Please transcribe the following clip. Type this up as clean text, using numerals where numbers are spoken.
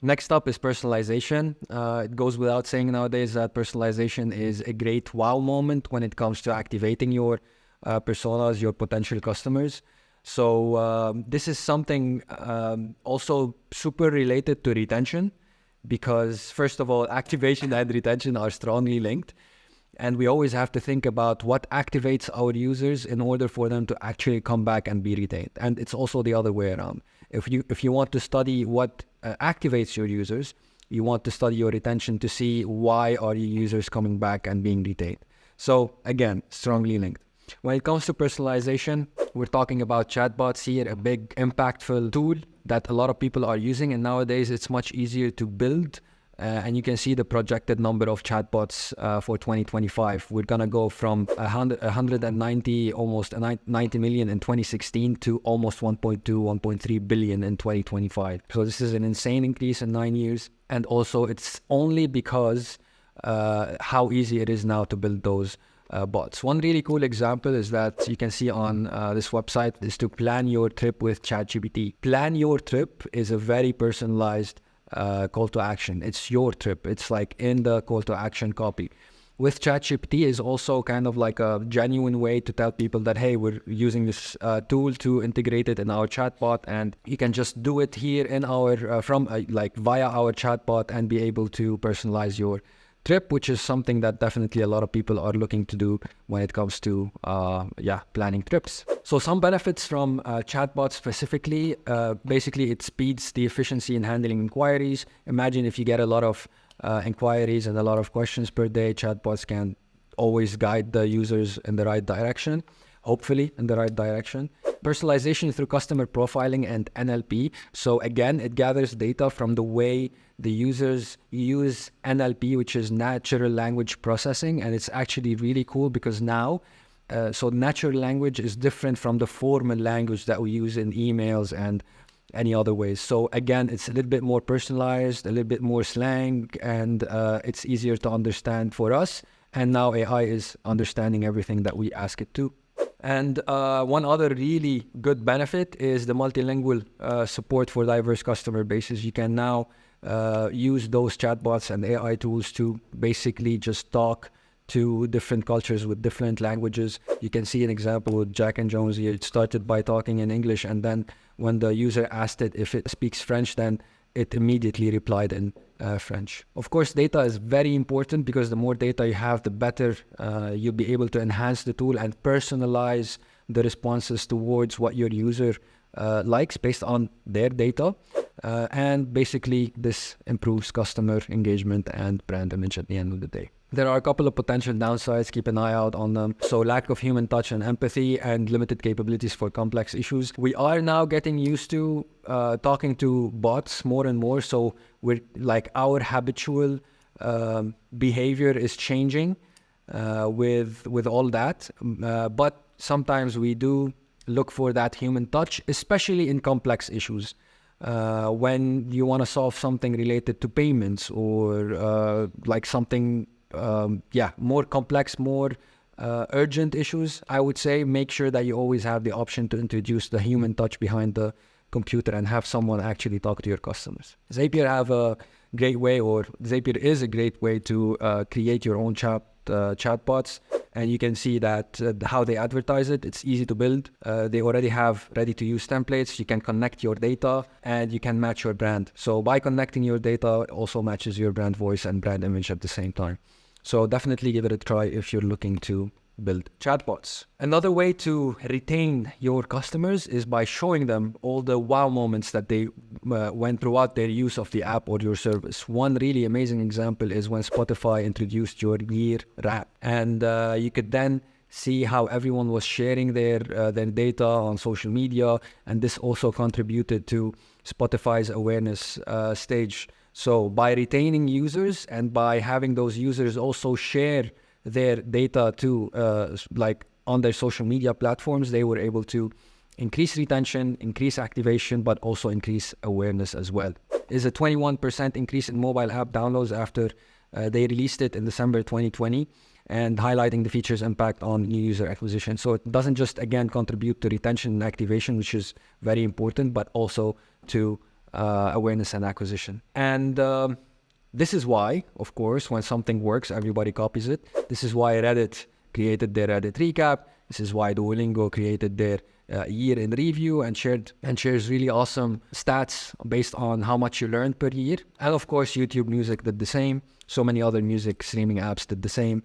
Next up is personalization. It goes without saying nowadays that personalization is a great wow moment when it comes to activating your personas, your potential customers. So this is something also super related to retention, because first of all, activation and retention are strongly linked. And we always have to think about what activates our users in order for them to actually come back and be retained. And it's also the other way around. If you want to study what activates your users, you want to study your retention to see why are your users coming back and being retained. So again, strongly linked. When it comes to personalization, we're talking about chatbots here, a big impactful tool that a lot of people are using. And nowadays it's much easier to build. And you can see the projected number of chatbots for 2025. We're going to go from 190, almost 90 million in 2016 to almost 1.2, 1.3 billion in 2025. So this is an insane increase in 9 years. And also it's only because how easy it is now to build those bots. One really cool example is that you can see on this website is to plan your trip with ChatGPT. Plan your trip is a very personalized call to action. It's your trip. It's like in the call to action copy. With ChatGPT is also kind of like a genuine way to tell people that, hey, we're using this tool to integrate it in our chatbot, and you can just do it here in our via our chatbot and be able to personalize your trip, which is something that definitely a lot of people are looking to do when it comes to planning trips. So some benefits from chatbots specifically, basically it speeds the efficiency in handling inquiries. Imagine if you get a lot of inquiries and a lot of questions per day, chatbots can always guide the users in the right direction, hopefully in the right direction. Personalization through customer profiling and NLP. So again, it gathers data from the way the users use NLP, which is natural language processing. And it's actually really cool because now, so natural language is different from the formal language that we use in emails and any other ways. So again, it's a little bit more personalized, a little bit more slang, and it's easier to understand for us. And now AI is understanding everything that we ask it to. And one other really good benefit is the multilingual support for diverse customer bases. You can now use those chatbots and AI tools to basically just talk to different cultures with different languages. You can see an example with Jack and Jones here. It started by talking in English, and then when the user asked it if it speaks French, then it immediately replied in French. Of course, data is very important because the more data you have, the better you'll be able to enhance the tool and personalize the responses towards what your user likes based on their data. And basically, this improves customer engagement and brand image at the end of the day. There are a couple of potential downsides. Keep an eye out on them. So lack of human touch and empathy and limited capabilities for complex issues. We are now getting used to talking to bots more and more. So we're like our habitual behavior is changing with all that. But sometimes we do look for that human touch, especially in complex issues. When you want to solve something related to payments or like something more complex, more urgent issues, I would say make sure that you always have the option to introduce the human touch behind the computer and have someone actually talk to your customers. Zapier is a great way to create your own chatbots, and you can see that how they advertise it. It's easy to build. They already have ready-to-use templates. You can connect your data and you can match your brand. So by connecting your data, it also matches your brand voice and brand image at the same time. So definitely give it a try if you're looking to build chatbots. Another way to retain your customers is by showing them all the wow moments that they went throughout their use of the app or your service. One really amazing example is when Spotify introduced your year wrap, and you could then see how everyone was sharing their data on social media, and this also contributed to Spotify's awareness stage. So by retaining users and by having those users also share their data to on their social media platforms, they were able to increase retention, increase activation, but also increase awareness as well. Is a 21% increase in mobile app downloads after they released it in December 2020, and highlighting the feature's impact on new user acquisition. So it doesn't just, again, contribute to retention and activation, which is very important, but also to awareness and acquisition. And this is why, of course, when something works, everybody copies it. This is why Reddit created their Reddit recap. This is why Duolingo created their year in review and shares really awesome stats based on how much you learned per year. And of course, YouTube Music did the same. So many other music streaming apps did the same.